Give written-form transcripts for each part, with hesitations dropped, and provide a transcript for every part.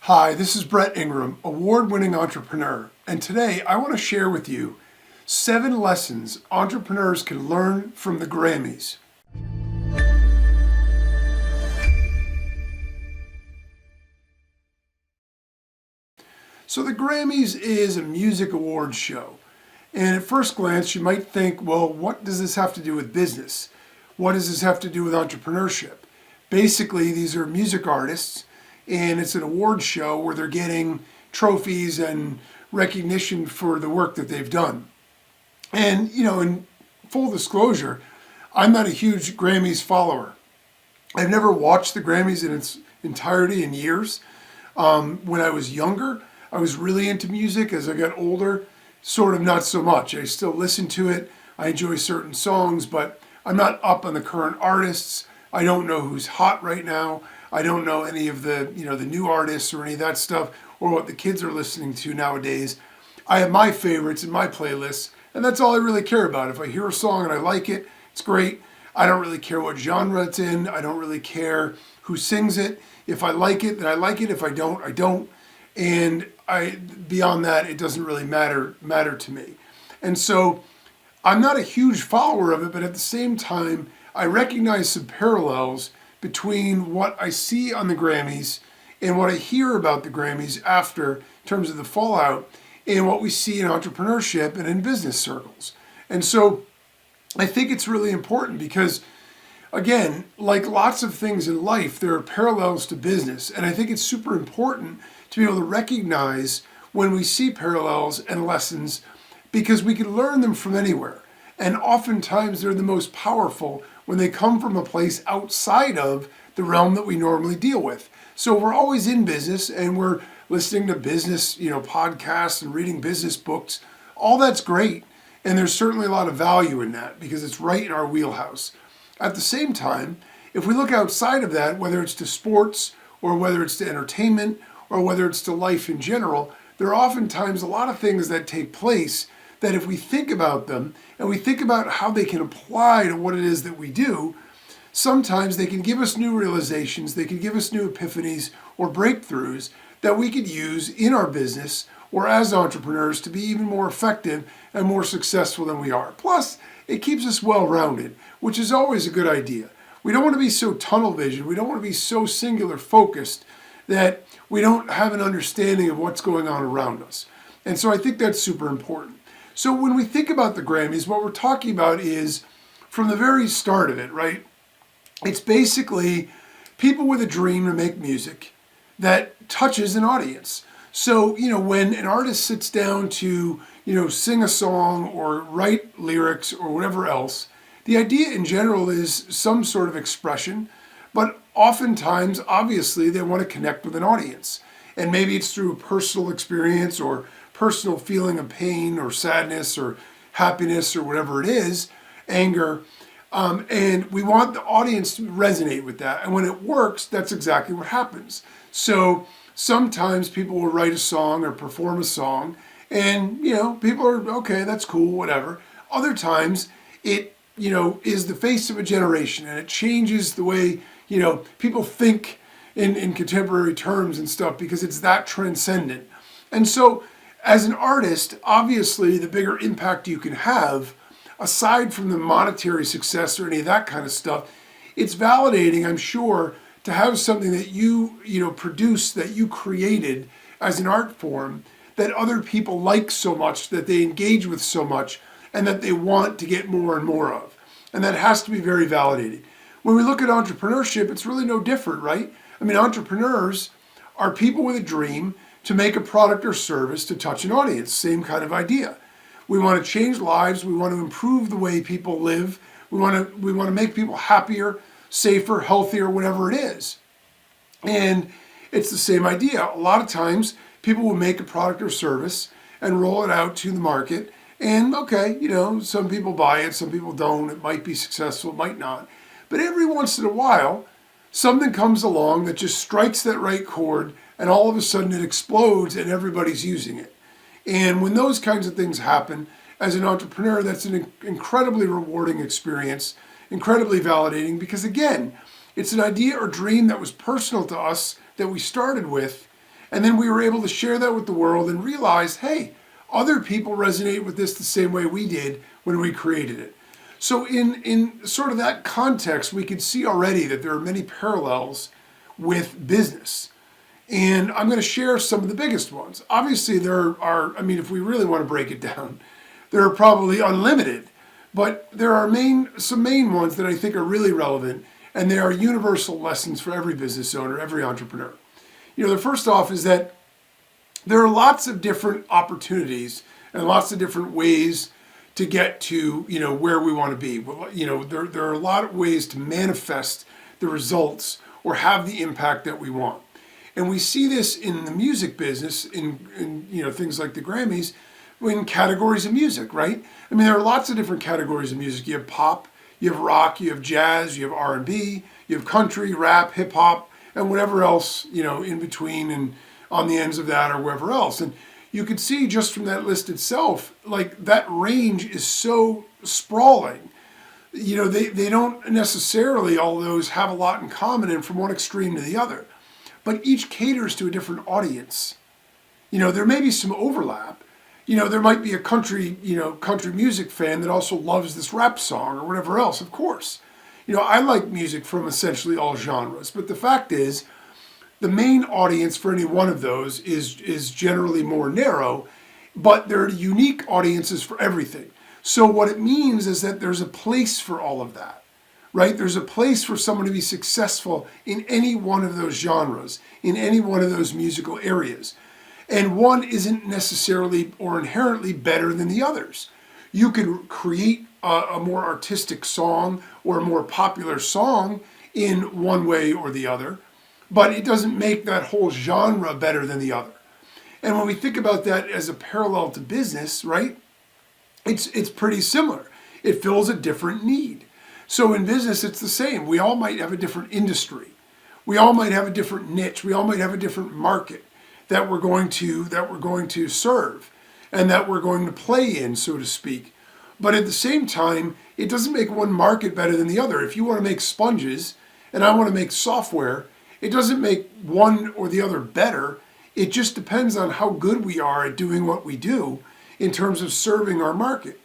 Hi, this is Brett Ingram, award-winning entrepreneur, and today I want to share with you 7 lessons entrepreneurs can learn from the Grammys. So the Grammys is a music awards show, and at first glance you might think, well, what does this have to do with business? What does this have to do with entrepreneurship? Basically, these are music artists, and it's an award show where they're getting trophies and recognition for the work that they've done. And, in full disclosure, I'm not a huge Grammys follower. I've never watched the Grammys in its entirety in years. When I was younger, I was really into music. As I got older, sort of not so much. I still listen to it. I enjoy certain songs, but I'm not up on the current artists. I don't know who's hot right now. I don't know any of the, the new artists or any of that stuff or what the kids are listening to nowadays. I have my favorites in my playlists, and that's all I really care about. If I hear a song and I like it, it's great. I don't really care what genre it's in. I don't really care who sings it. If I like it, then I like it. If I don't, I don't. And beyond that, it doesn't really matter to me. And so I'm not a huge follower of it, but at the same time, I recognize some parallels between what I see on the Grammys and what I hear about the Grammys after, in terms of the fallout, and what we see in entrepreneurship and in business circles. And so I think it's really important because, again, like lots of things in life, there are parallels to business. And I think it's super important to be able to recognize when we see parallels and lessons because we can learn them from anywhere. And oftentimes they're the most powerful when they come from a place outside of the realm that we normally deal with. So we're always in business and we're listening to business, podcasts and reading business books. All that's great. And there's certainly a lot of value in that because it's right in our wheelhouse. At the same time, if we look outside of that, whether it's to sports or whether it's to entertainment or whether it's to life in general, there are oftentimes a lot of things that take place that if we think about them and we think about how they can apply to what it is that we do, sometimes they can give us new realizations, they can give us new epiphanies or breakthroughs that we could use in our business or as entrepreneurs to be even more effective and more successful than we are. Plus, it keeps us well-rounded, which is always a good idea. We don't want to be so tunnel vision, we don't want to be so singular focused that we don't have an understanding of what's going on around us. And so I think that's super important. So when we think about the Grammys, what we're talking about is from the very start of it, right? It's basically people with a dream to make music that touches an audience. So, when an artist sits down to, sing a song or write lyrics or whatever else, the idea in general is some sort of expression, but oftentimes, obviously, they want to connect with an audience. And maybe it's through a personal experience or personal feeling of pain or sadness or happiness or whatever it is, anger. And we want the audience to resonate with that. And when it works, that's exactly what happens. So sometimes people will write a song or perform a song and, people are, okay, that's cool, whatever. Other times it, is the face of a generation and it changes the way, people think in contemporary terms and stuff because it's that transcendent. And so as an artist, obviously the bigger impact you can have, aside from the monetary success or any of that kind of stuff, it's validating, I'm sure, to have something that you produce, that you created as an art form that other people like so much, that they engage with so much, and that they want to get more and more of. And that has to be very validating. When we look at entrepreneurship, it's really no different, right? I mean, entrepreneurs are people with a dream to make a product or service to touch an audience. Same kind of idea. We want to change lives. We want to improve the way people live. We want to make people happier, safer, healthier, whatever it is. And it's the same idea. A lot of times people will make a product or service and roll it out to the market. And okay, some people buy it, some people don't. It might be successful, it might not. But every once in a while, something comes along that just strikes that right chord and all of a sudden it explodes and everybody's using it. And when those kinds of things happen, as an entrepreneur, that's an incredibly rewarding experience, incredibly validating, because again, it's an idea or dream that was personal to us that we started with, And then we were able to share that with the world and realize, hey, other people resonate with this the same way we did when we created it. So in sort of that context, we can see already that there are many parallels with business. And I'm going to share some of the biggest ones. Obviously, there are, I mean, if we really want to break it down, there are probably unlimited. But there are some main ones that I think are really relevant, and they are universal lessons for every business owner, every entrepreneur. The first off is that there are lots of different opportunities and lots of different ways to get to, where we want to be. There are a lot of ways to manifest the results or have the impact that we want. And we see this in the music business, in things like the Grammys, in categories of music, right? I mean, there are lots of different categories of music. You have pop, you have rock, you have jazz, you have R&B, you have country, rap, hip hop, and whatever else, in between and on the ends of that or wherever else. And you could see just from that list itself, like that range is so sprawling. They don't necessarily, all those have a lot in common and from one extreme to the other, but each caters to a different audience. There may be some overlap. There might be a country music fan that also loves this rap song or whatever else, of course. I like music from essentially all genres, but the fact is, the main audience for any one of those is generally more narrow, but there are unique audiences for everything. So what it means is that there's a place for all of that, right? There's a place for someone to be successful in any one of those genres, in any one of those musical areas. And one isn't necessarily or inherently better than the others. You could create a more artistic song or a more popular song in one way or the other, but it doesn't make that whole genre better than the other. And when we think about that as a parallel to business, right, it's pretty similar. It fills a different need. So in business, it's the same. We all might have a different industry. We all might have a different niche. We all might have a different market that we're going to serve and that we're going to play in, so to speak. But at the same time, it doesn't make one market better than the other. If you want to make sponges and I want to make software, it doesn't make one or the other better. It just depends on how good we are at doing what we do in terms of serving our market.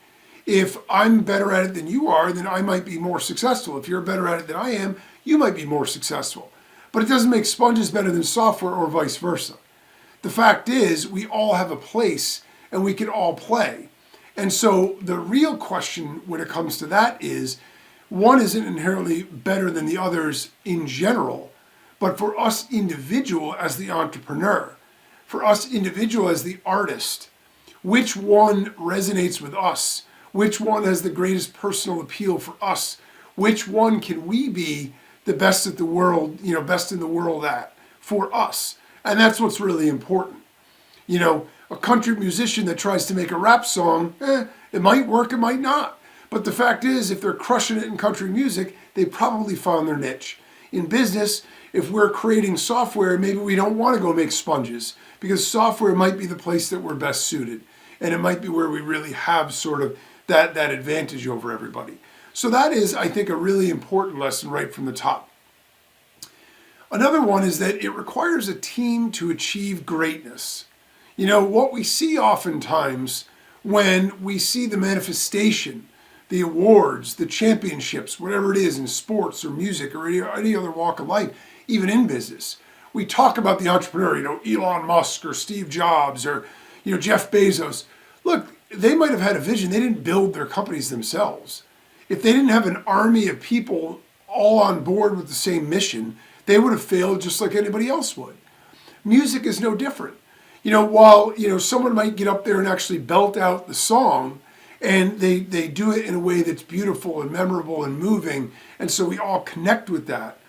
If I'm better at it than you are, then I might be more successful. If you're better at it than I am, you might be more successful. But it doesn't make sponges better than software or vice versa. The fact is, we all have a place and we can all play. And so the real question when it comes to that is, one isn't inherently better than the others in general, but for us individual as the entrepreneur, for us individual as the artist, which one resonates with us? Which one has the greatest personal appeal for us? Which one can we be the best at the world, best in the world at for us? And that's what's really important. A country musician that tries to make a rap song, it might work, it might not. But the fact is, if they're crushing it in country music, they probably found their niche. In business, if we're creating software, maybe we don't want to go make sponges because software might be the place that we're best suited. And it might be where we really have sort of that advantage over everybody. So that is, I think, a really important lesson right from the top. Another one is that it requires a team to achieve greatness. What we see oftentimes when we see the manifestation, the awards, the championships, whatever it is in sports or music or any other walk of life, even in business, we talk about the entrepreneur, Elon Musk or Steve Jobs or, Jeff Bezos. Look, they might have had a vision. They didn't build their companies themselves. If they didn't have an army of people all on board with the same mission, they would have failed just like anybody else would. Music is no different. While, someone might get up there and actually belt out the song and they do it in a way that's beautiful and memorable and moving, and so we all connect with that.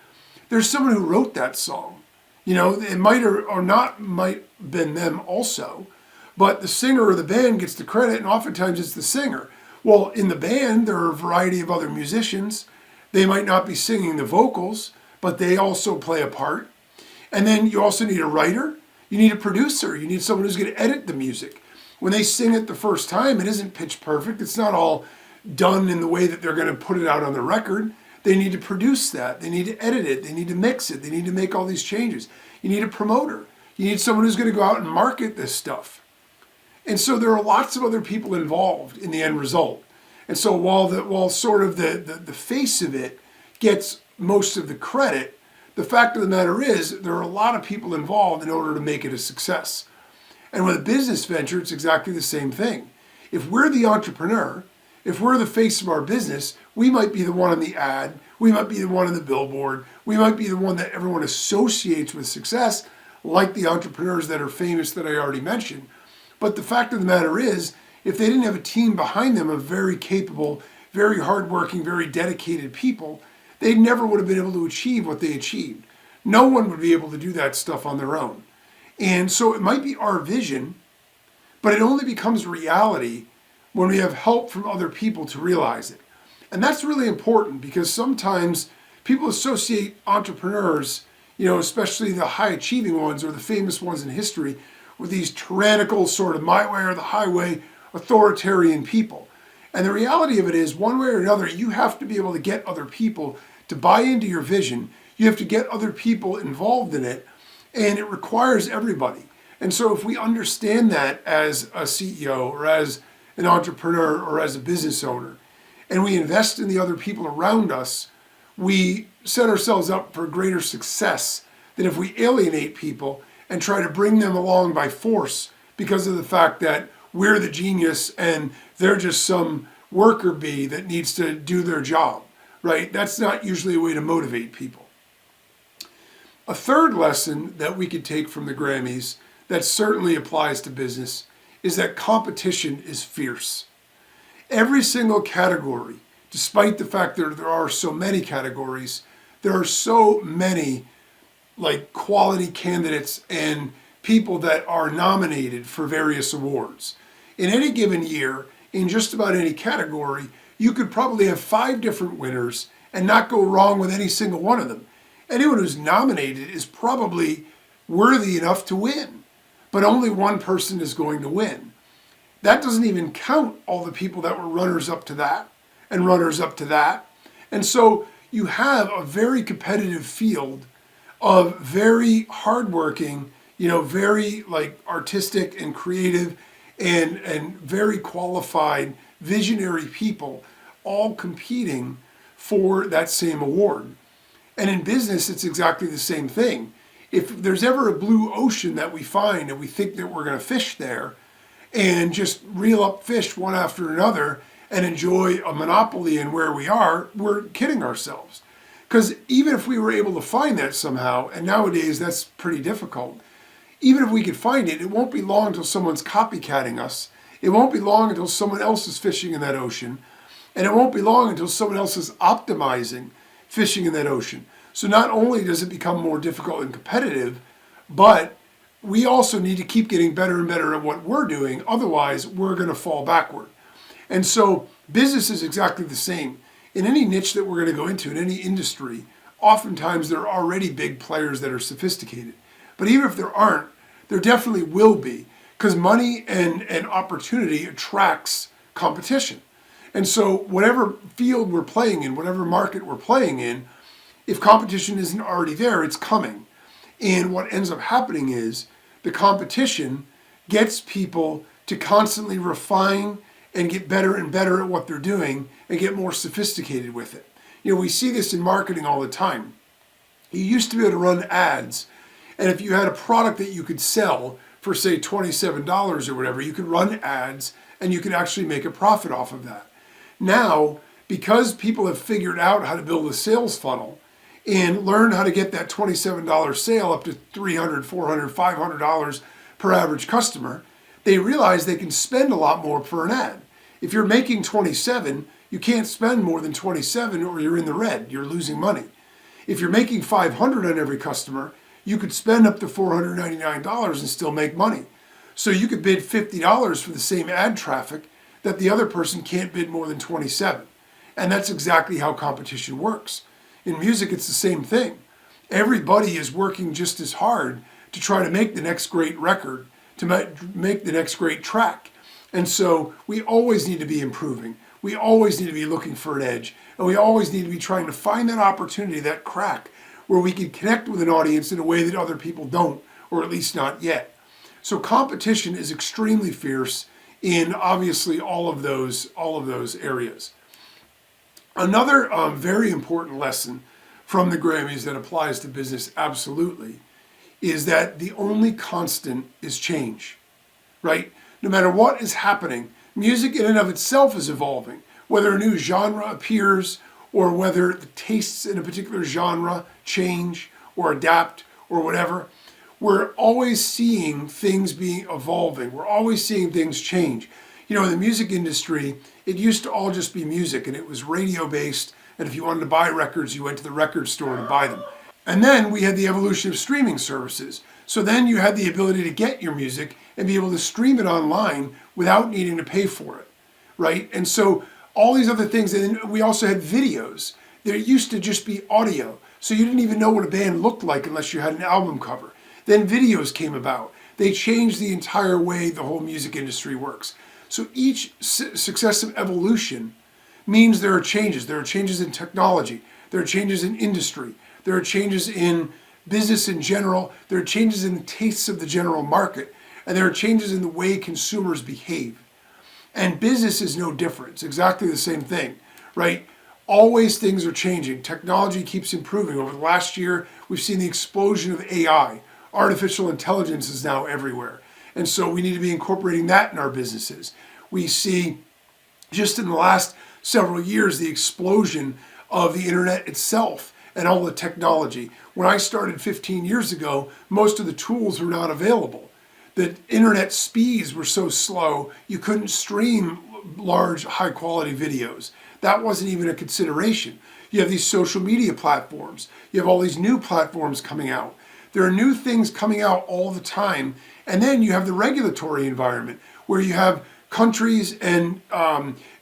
There's someone who wrote that song. It might or not might have been them also, but the singer or the band gets the credit, and oftentimes it's the singer. Well, in the band, there are a variety of other musicians. They might not be singing the vocals, but they also play a part. And then you also need a writer. You need a producer. You need someone who's going to edit the music. When they sing it the first time, it isn't pitch perfect. It's not all done in the way that they're going to put it out on the record. They need to produce that. They need to edit it. They need to mix it. They need to make all these changes. You need a promoter. You need someone who's going to go out and market this stuff. And so there are lots of other people involved in the end result. And so while sort of the face of it gets most of the credit, the fact of the matter is there are a lot of people involved in order to make it a success. And with a business venture, it's exactly the same thing. If we're the entrepreneur, if we're the face of our business, we might be the one on the ad, we might be the one on the billboard, we might be the one that everyone associates with success, like the entrepreneurs that are famous that I already mentioned. But the fact of the matter is, if they didn't have a team behind them of very capable, very hardworking, very dedicated people, they never would have been able to achieve what they achieved. No one would be able to do that stuff on their own. And so it might be our vision, but it only becomes reality when we have help from other people to realize it. And that's really important because sometimes people associate entrepreneurs, especially the high achieving ones or the famous ones in history, with these tyrannical sort of my way or the highway authoritarian people. And the reality of it is, one way or another, you have to be able to get other people to buy into your vision. You have to get other people involved in it, and it requires everybody. And so if we understand that as a CEO or as an entrepreneur or as a business owner, and we invest in the other people around us, we set ourselves up for greater success than if we alienate people and try to bring them along by force because of the fact that we're the genius and they're just some worker bee that needs to do their job, right? That's not usually a way to motivate people. A third lesson that we could take from the Grammys that certainly applies to business is that competition is fierce. Every single category, despite the fact that there are so many categories, there are so many quality candidates and people that are nominated for various awards. In any given year, in just about any category, you could probably have 5 different winners and not go wrong with any single one of them. Anyone who's nominated is probably worthy enough to win, but only one person is going to win. That doesn't even count all the people that were runners up to that and runners up to that. And so you have a very competitive field of very hardworking, very artistic and creative and very qualified visionary people all competing for that same award. And in business, it's exactly the same thing. If there's ever a blue ocean that we find and we think that we're going to fish there and just reel up fish one after another and enjoy a monopoly in where we are, we're kidding ourselves. Because even if we were able to find that somehow, and nowadays that's pretty difficult, even if we could find it, it won't be long until someone's copycatting us. It won't be long until someone else is fishing in that ocean. And it won't be long until someone else is optimizing fishing in that ocean. So not only does it become more difficult and competitive, but we also need to keep getting better and better at what we're doing. Otherwise, we're going to fall backward. And so business is exactly the same. In any niche that we're going to go into, in any industry, oftentimes there are already big players that are sophisticated. But even if there aren't, there definitely will be, because money and opportunity attracts competition. And so whatever field we're playing in, whatever market we're playing in, if competition isn't already there, it's coming. And what ends up happening is the competition gets people to constantly refine and get better and better at what they're doing and get more sophisticated with it. We see this in marketing all the time. You used to be able to run ads, and if you had a product that you could sell for, say, $27 or whatever, you could run ads and you could actually make a profit off of that. Now, because people have figured out how to build a sales funnel and learn how to get that $27 sale up to $300, $400, $500 per average customer, they realize they can spend a lot more per an ad. If you're making 27, you can't spend more than 27 or you're in the red, you're losing money. If you're making 500 on every customer, you could spend up to $499 and still make money. So you could bid $50 for the same ad traffic that the other person can't bid more than 27. And that's exactly how competition works. In music, it's the same thing. Everybody is working just as hard to try to make the next great record, to make the next great track. And so we always need to be improving. We always need to be looking for an edge. And we always need to be trying to find that opportunity, that crack, where we can connect with an audience in a way that other people don't, or at least not yet. So competition is extremely fierce in obviously all of those areas. Another very important lesson from the Grammys that applies to business absolutely is that the only constant is change, right? No matter what is happening, music in and of itself is evolving. Whether a new genre appears or whether the tastes in a particular genre change or adapt or whatever, we're always seeing things being evolving. We're always seeing things change. You know, in the music industry, it used to all just be music and it was radio based. And if you wanted to buy records, you went to the record store to buy them. And then we had the evolution of streaming services. So then you had the ability to get your music and be able to stream it online without needing to pay for it, right? And so all these other things, and then we also had videos. There used to just be audio. So you didn't even know what a band looked like unless you had an album cover. Then videos came about. They changed the entire way the whole music industry works. So each successive evolution means there are changes. There are changes in technology. There are changes in industry. There are changes in business in general. There are changes in the tastes of the general market. And there are changes in the way consumers behave. And business is no different. It's exactly the same thing, right? Always things are changing. Technology keeps improving. Over the last year, we've seen the explosion of AI. Artificial intelligence is now everywhere. And so we need to be incorporating that in our businesses. We see just in the last several years the explosion of the internet itself and all the technology. When I started 15 years ago, most of the tools were not available. The internet speeds were so slow, you couldn't stream large, high-quality videos. That wasn't even a consideration. You have these social media platforms. You have all these new platforms coming out. There are new things coming out all the time. And then you have the regulatory environment where you have countries and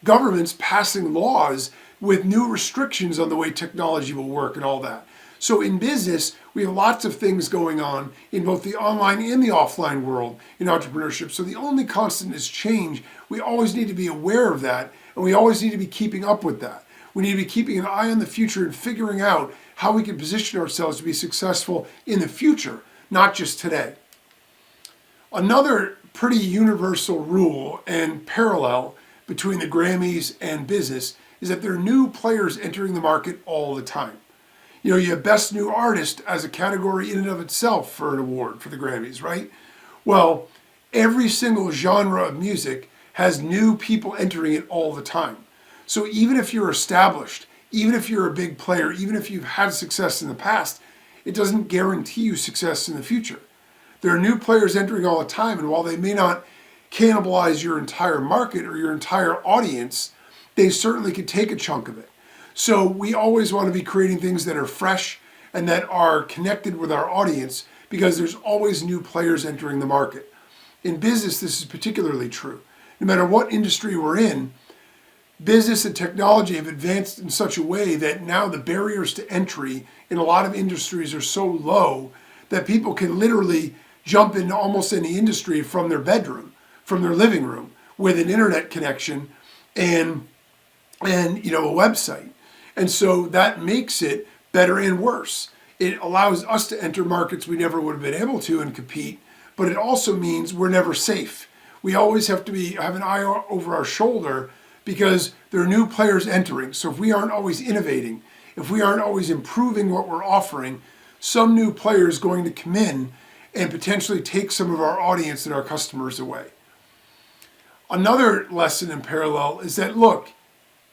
governments passing laws with new restrictions on the way technology will work and all that. So in business, we have lots of things going on in both the online and the offline world in entrepreneurship. So the only constant is change. We always need to be aware of that, and we always need to be keeping up with that. We need to be keeping an eye on the future and figuring out how we can position ourselves to be successful in the future, not just today. Another pretty universal rule and parallel between the Grammys and business is that there are new players entering the market all the time. You know, you have Best New Artist as a category in and of itself for an award for the Grammys, right? Well, every single genre of music has new people entering it all the time. So even if you're established, even if you're a big player, even if you've had success in the past, it doesn't guarantee you success in the future. There are new players entering all the time, and while they may not cannibalize your entire market or your entire audience, they certainly could take a chunk of it. So we always want to be creating things that are fresh and that are connected with our audience because there's always new players entering the market. In business, this is particularly true. No matter what industry we're in, business and technology have advanced in such a way that now the barriers to entry in a lot of industries are so low that people can literally jump into almost any industry from their bedroom, from their living room, with an internet connection and a website. And so that makes it better and worse. It allows us to enter markets we never would have been able to and compete, but it also means we're never safe. We always have to have an eye over our shoulder because there are new players entering. So if we aren't always innovating, if we aren't always improving what we're offering, some new player is going to come in and potentially take some of our audience and our customers away. Another lesson in parallel is that, look,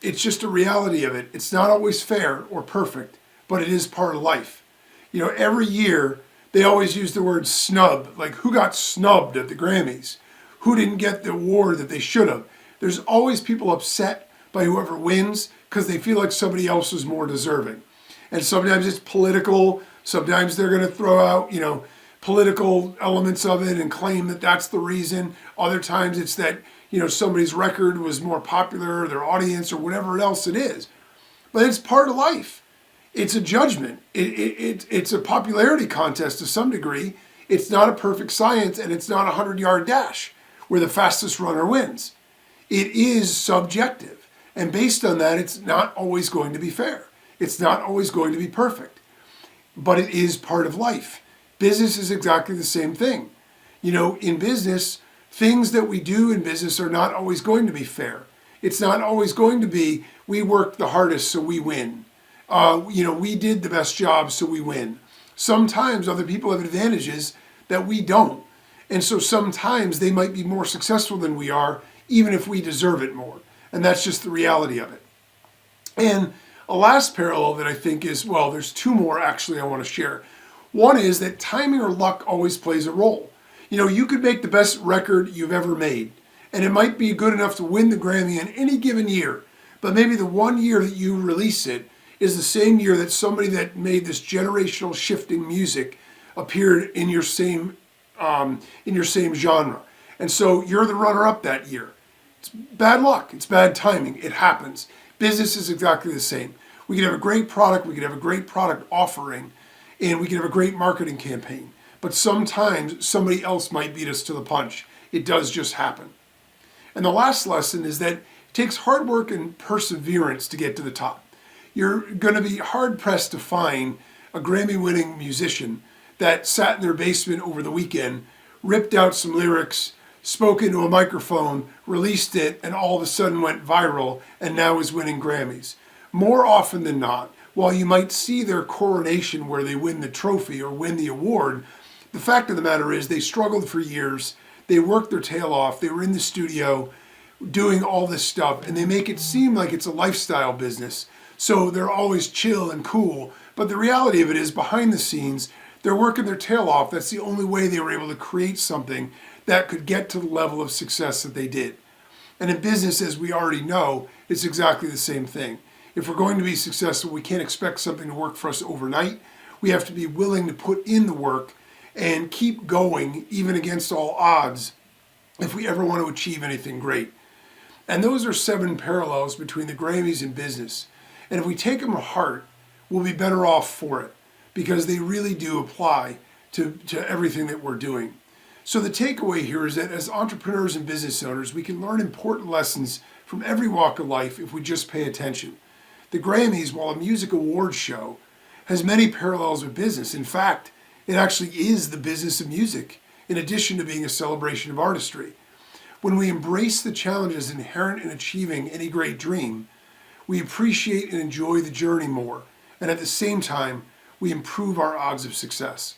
it's just a reality of it. It's not always fair or perfect, but it is part of life. You know, every year they always use the word snub, like who got snubbed at the Grammys? Who didn't get the award that they should have? There's always people upset by whoever wins because they feel like somebody else is more deserving. And sometimes it's political. Sometimes they're going to throw out, political elements of it and claim that that's the reason. Other times it's that, somebody's record was more popular, their audience, or whatever else it is. But it's part of life. It's a judgment. It's a popularity contest to some degree. It's not a perfect science, and it's not a 100-yard dash where the fastest runner wins. It is subjective. And based on that, it's not always going to be fair. It's not always going to be perfect. But it is part of life. Business is exactly the same thing. You know, in business, things that we do in business are not always going to be fair. It's not always going to be, we worked the hardest so we win. We did the best job so we win. Sometimes other people have advantages that we don't. And so sometimes they might be more successful than we are, even if we deserve it more. And that's just the reality of it. And a last parallel that I think is, well, there's two more actually I want to share. One is that timing or luck always plays a role. You know, you could make the best record you've ever made, and it might be good enough to win the Grammy in any given year, but maybe the one year that you release it is the same year that somebody that made this generational shifting music appeared in your same genre. And so you're the runner-up that year. It's bad luck. It's bad timing. It happens. Business is exactly the same. We could have a great product. We could have a great product offering, and we could have a great marketing campaign. But sometimes somebody else might beat us to the punch. It does just happen. And the last lesson is that it takes hard work and perseverance to get to the top. You're going to be hard-pressed to find a Grammy-winning musician that sat in their basement over the weekend, ripped out some lyrics, spoke into a microphone, released it, and all of a sudden went viral and now is winning Grammys. More often than not, while you might see their coronation where they win the trophy or win the award, the fact of the matter is they struggled for years, they worked their tail off, they were in the studio doing all this stuff, and they make it seem like it's a lifestyle business. So they're always chill and cool, but the reality of it is behind the scenes, they're working their tail off. That's the only way they were able to create something that could get to the level of success that they did. And in business, as we already know, it's exactly the same thing. If we're going to be successful, we can't expect something to work for us overnight. We have to be willing to put in the work and keep going, even against all odds, if we ever want to achieve anything great. And those are 7 parallels between the Grammys and business. And if we take them to heart, we'll be better off for it, because they really do apply to everything that we're doing. So the takeaway here is that as entrepreneurs and business owners, we can learn important lessons from every walk of life if we just pay attention. The Grammys, while a music awards show, has many parallels with business. In fact, it actually is the business of music, in addition to being a celebration of artistry. When we embrace the challenges inherent in achieving any great dream, we appreciate and enjoy the journey more, and at the same time, we improve our odds of success.